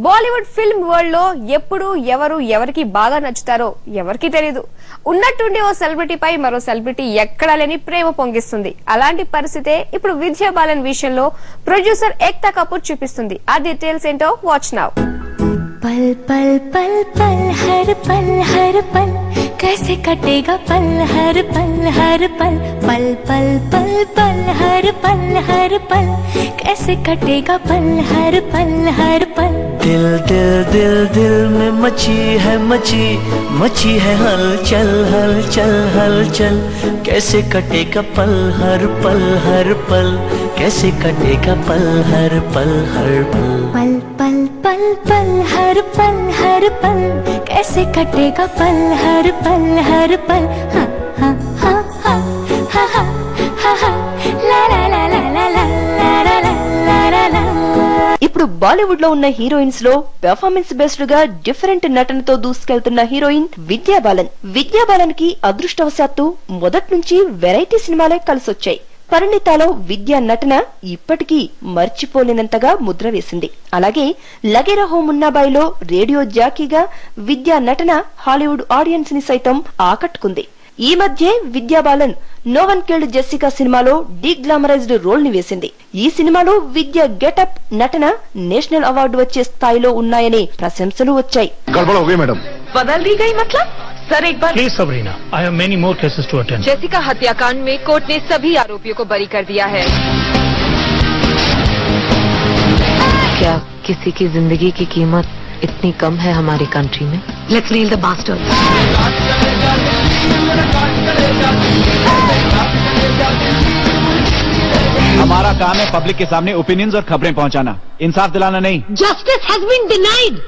Bollywood film world లో ఎప్పుడు ఎవరు ఎవరికి బాగా నచ్చుతారో ఎవరికి తెలియదు. ఉన్నట్టుండి ఓ సెలబ్రిటీపై మరో సెలబ్రిటీ ఎక్కడా లేని ప్రేమ పొంగిస్తుంది. అలాంటి పరిస్థితే ఇప్పుడు విద్యా బాలన్ విషయంలో ప్రొడ్యూసర్ ఏక్తా కపూర్ చూపిస్తుంది. ఆ డీటెయిల్స్ ఏంటో వాచ్ నౌ. पल पल पल पल हर पल कैसे कटेगा पल हर पल पल पल पल पल हर पल कैसे कटेगा पल हर पल दिल दिल दिल दिल में मची है हलचल हलचल हलचल कैसे कटेगा पल हर पल कैसे कटेगा पल हर पल पल पल पल पल हर पल कैसे कटेगा पल हर पल हाँ हाँ हाँ हाँ हाँ हाँ हाँ ला ला ला ला ला ला ला ला ला. ఇప్పుడు బాలీవుడ్ లో ఉన్న హీరోయిన్స్ లో పెర్ఫార్మెన్స్ బేస్డ్ గా డిఫరెంట్ నటనతో దూసుకెళ్తున్న హీరోయిన్ విద్యా బాలన్. విద్యా బాలన్ కి అదృష్టవశాత్తు మొదటి నుంచి వెరైటీ సినిమాలే కలిసొచ్చాయి. పరిణితాలో విద్యా నటన ఇప్పటికీ మర్చిపోలేనంతగా ముద్ర వేసింది. అలాగే లగేరా హో మున్నాబాయిలో రేడియో జాకీగా విద్యా నటన హాలీవుడ్ ఆడియన్స్ ని సైతం ఆకట్టుకుంది. ఈ మధ్య Vidya Balan no one killed Jessica సినిమాలో డీ గ్లామరైజ్డ్ రోల్ ని వేసింది. ఈ సినిమాలో విద్య గెటప్ నటన నేషనల్ అవార్డు వచ్చే స్థాయిలో ఉన్నాయనే ప్రశంసలు వచ్చాయి. बदल दी गई मतलब? सर एक बार please Sabrina, I have many more cases to attend. Jessica हत्याकांड में कोर्ट ने सभी आरोपियों को बरी कर दिया है. क्या किसी की जिंदगी की कीमत इतनी कम है हमारी कंट्री में? Let's kneel the bastard. हमारा काम है पब्लिक के सामने ओपिनियंस और खबरें पहुंचाना, इंसाफ दिलाना नहीं. Justice has been denied.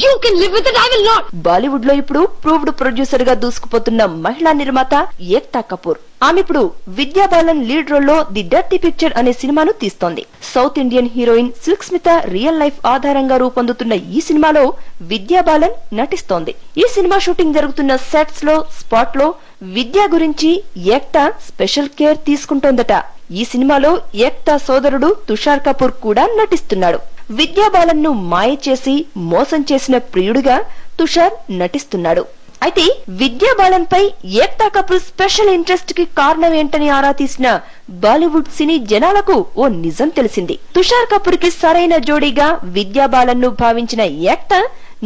You can live with it, I will not. Bollywood లో ఇప్పుడు ప్రూవ్డ్ ప్రొడ్యూసర్ గా దూసుకుపోతున్న మహిళా నిర్మాత ఏక్తా కపూర్. ఆమె ఇప్పుడు విద్యా బాలన్ లీడ్ రోల్ లో ది డర్టీ పిక్చర్ అనే సినిమాను తీస్తోంది. South Indian heroine Silk Smitha real life ఆధారంగా రూపొందుతున్న ఈ సినిమాలో విద్యా బాలన్ నటిస్తోంది. ఈ సినిమా షూటింగ్ జరుగుతున్న సెట్స్ లో స్పాట్ లో విద్యా గురించి ఏక్తా స్పెషల్ కేర్ తీసుకుంటోందట. ఈ సినిమాలో ఏక్తా సోదరుడు తుషార్ కపూర్ కూడా నటిస్తున్నాడు. విద్యా బాలన్ ను మాయ చేసి మోసం చేసిన ప్రియుడిగా తుషార్ నటిస్తున్నాడు. అయితే విద్యా బాలన్ పై ఏక్తా కపూర్ స్పెషల్ ఇంట్రెస్ట్ కి కారణం ఏంటని ఆరా తీసిన బాలీవుడ్ సినీ జనాలకు ఓ నిజం తెలిసింది. తుషార్ కపూర్ కి సరైన జోడీగా విద్యా బాలన్ ను భావించిన ఏక్తా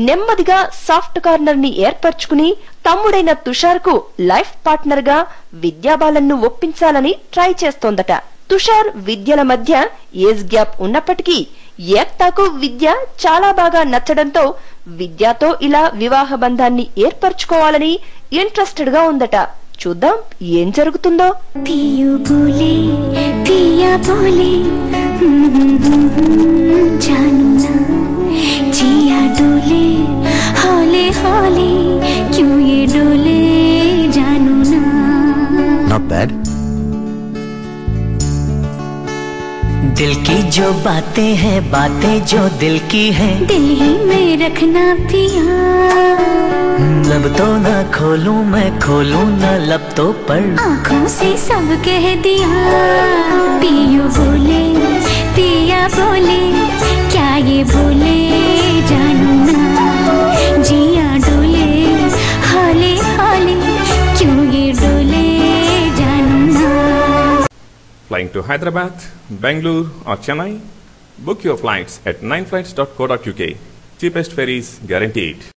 నెమ్మదిగా సాఫ్ట్ కార్నర్ ని ఏర్పరచుకుని తమ్ముడైన తుషార్ కు లైఫ్ పార్ట్నర్ గా విద్యా బాలన్ ను ఒప్పించాలని ట్రై చేస్తోందట. తుషార్ విద్యల మధ్య ఏజ్ గ్యాప్ ఉన్నప్పటికీ ఏక్తాకు విద్య చాలా బాగా నచ్చడంతో విద్యతో ఇలా వివాహ బంధాన్ని ఏర్పరచుకోవాలని ఇంట్రెస్టెడ్ గా ఉందట. చూద్దాం ఏం జరుగుతుందో. पियू बोले पिया बोले जानू ना जिया डोले हौले हौले क्यों ये डोले जानू ना. Not bad. दिल की जो बातें हैं बातें जो दिल की हैं दिल ही में रखना पिया. लब तो ना खोलूं मैं खोलूं ना लब तो पढ़. आँखों से सब कह दिया. पियू बोले पिया बोले क्या ये बोले जानू ना जिया डोले हौले हौले क्यों ये डोले जानू ना. Flying to Hyderabad, Bangalore or Chennai? Book your flights at 9flights.co.uk. Cheapest ferries guaranteed.